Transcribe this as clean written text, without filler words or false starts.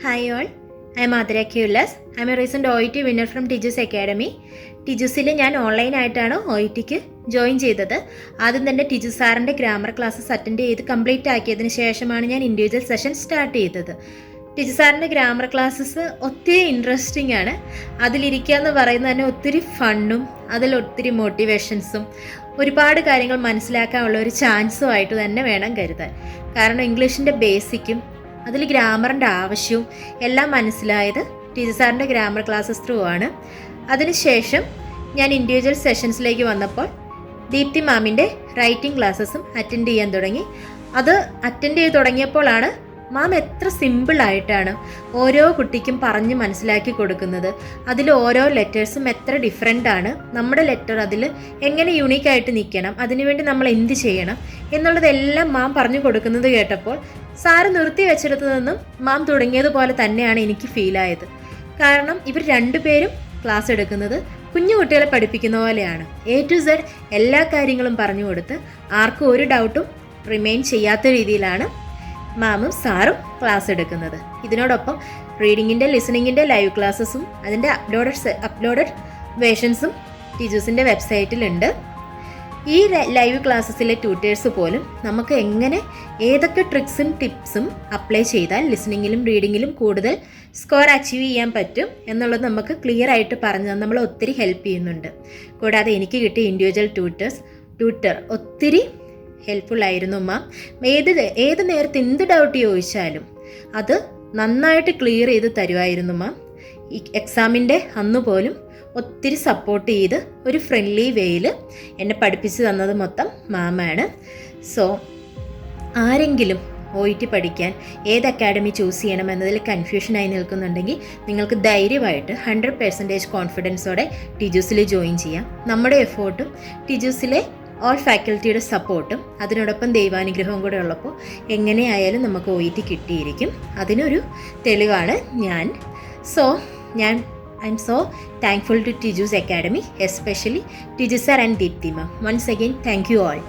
Hi all, I am Athira K Ullas. I am a recent OET winner from Tiju's Academy. ടിജുസിൽ ഞാൻ ഓൺലൈനായിട്ടാണ് OETക്ക് join ചെയ്തത്. ആദ്യം തന്നെ ടിജു സാറിൻ്റെ grammar classes attend ചെയ്ത് complete ആക്കിയതിന് ശേഷമാണ് ഞാൻ ഇൻഡിവിജ്വൽ സെഷൻ സ്റ്റാർട്ട് ചെയ്തത്. ടിജു സാറിൻ്റെ ഗ്രാമർ ക്ലാസ്സസ് ഒത്തിരി ഇൻട്രസ്റ്റിംഗ് ആണ്. അതിലിരിക്കുക എന്ന് പറയുന്നത് തന്നെ ഒത്തിരി ഫണ്ണും അതിലൊത്തിരി മോട്ടിവേഷൻസും ഒരുപാട് കാര്യങ്ങൾ മനസ്സിലാക്കാനുള്ള ഒരു ചാൻസും ആയിട്ട് തന്നെ വേണം കരുതാൻ. കാരണം ഇംഗ്ലീഷിൻ്റെ ബേസിക്കും അതിൽ ഗ്രാമറിൻ്റെ ആവശ്യവും എല്ലാം മനസ്സിലായത് ടിജു സാറിൻ്റെ ഗ്രാമർ ക്ലാസ്സസ് ത്രൂ ആണ്. അതിനുശേഷം ഞാൻ ഇൻഡിവിജ്വൽ സെഷൻസിലേക്ക് വന്നപ്പോൾ ദീപ്തി മാമിൻ്റെ റൈറ്റിംഗ് ക്ലാസ്സസും അറ്റൻഡ് ചെയ്യാൻ തുടങ്ങി. അത് അറ്റൻഡ് ചെയ്ത് തുടങ്ങിയപ്പോഴാണ് മാം എത്ര സിമ്പിളായിട്ടാണ് ഓരോ കുട്ടിക്കും പറഞ്ഞ് മനസ്സിലാക്കി കൊടുക്കുന്നത്. അതിൽ ഓരോ ലെറ്റേഴ്സും എത്ര ഡിഫറെൻ്റ് ആണ്, നമ്മുടെ ലെറ്റർ അതിൽ എങ്ങനെ യുണീക്കായിട്ട് നിൽക്കണം, അതിനുവേണ്ടി നമ്മൾ എന്ത് ചെയ്യണം എന്നുള്ളതെല്ലാം മാം പറഞ്ഞു കൊടുക്കുന്നത് കേട്ടപ്പോൾ സാറ് നിർത്തി വെച്ചിടത്തു നിന്നും മാം തുടങ്ങിയതുപോലെ തന്നെയാണ് എനിക്ക് ഫീലായത്. കാരണം ഇവർ രണ്ടുപേരും ക്ലാസ് എടുക്കുന്നത് കുഞ്ഞു കുട്ടികളെ പഠിപ്പിക്കുന്ന പോലെയാണ്. A to Z എല്ലാ കാര്യങ്ങളും പറഞ്ഞു കൊടുത്ത് ആർക്കും ഒരു ഡൗട്ടും റിമെയിൻ ചെയ്യാത്ത രീതിയിലാണ് മാമും സാറും ക്ലാസ് എടുക്കുന്നത്. ഇതിനോടൊപ്പം റീഡിങ്ങിൻ്റെ ലിസണിങ്ങിൻ്റെ ലൈവ് ക്ലാസ്സസും അതിൻ്റെ അപ്ലോഡഡ് വേർഷൻസും ടിജൂസിൻ്റെ വെബ്സൈറ്റിലുണ്ട്. ഈ ലൈവ് ക്ലാസ്സസിലെ ട്യൂട്ടേഴ്സ് പോലും നമുക്ക് എങ്ങനെ ഏതൊക്കെ ട്രിക്സും ടിപ്സും അപ്ലൈ ചെയ്താൽ ലിസണിങ്ങിലും റീഡിങ്ങിലും കൂടുതൽ സ്കോർ അച്ചീവ് ചെയ്യാൻ പറ്റും എന്നുള്ളത് നമുക്ക് ക്ലിയർ ആയിട്ട് പറഞ്ഞു നമ്മൾ ഒത്തിരി ഹെൽപ്പ് ചെയ്യുന്നുണ്ട്. കൂടാതെ എനിക്ക് കിട്ടിയ ഇൻഡിവിജ്വൽ ട്യൂട്ടർ ഒത്തിരി ഹെൽപ്ഫുള്ളായിരുന്നു. മാം ഏത് നേരത്ത് എന്ത് ഡൗട്ട് ചോദിച്ചാലും അത് നന്നായിട്ട് ക്ലിയർ ചെയ്ത് തരുമായിരുന്നു. മാം ഈ എക്സാമിൻ്റെ അന്ന് പോലും ഒത്തിരി സപ്പോർട്ട് ചെയ്ത് ഒരു ഫ്രണ്ട്ലി വേയിൽ എന്നെ പഠിപ്പിച്ച് തന്നത് മൊത്തം മാമാണ്. സോ ആരെങ്കിലും OET പഠിക്കാൻ ഏത് അക്കാഡമി ചൂസ് ചെയ്യണം എന്നതിൽ കൺഫ്യൂഷനായി നിൽക്കുന്നുണ്ടെങ്കിൽ നിങ്ങൾക്ക് ധൈര്യമായിട്ട് 100% കോൺഫിഡൻസോടെ ടിജൂസിൽ ജോയിൻ ചെയ്യാം. നമ്മുടെ എഫേർട്ടും ടിജൂസിലെ ഓൾ ഫാക്കൽറ്റിയുടെ സപ്പോർട്ടും അതിനോടൊപ്പം ദൈവാനുഗ്രഹവും കൂടെ ഉള്ളപ്പോൾ എങ്ങനെയായാലും നമുക്ക് OET കിട്ടിയിരിക്കും. അതിനൊരു തെളിവാണ് ഞാൻ. I'm so thankful to Tiju's Academy, especially Tiju sir and Deepti ma'am. Once again, thank you all.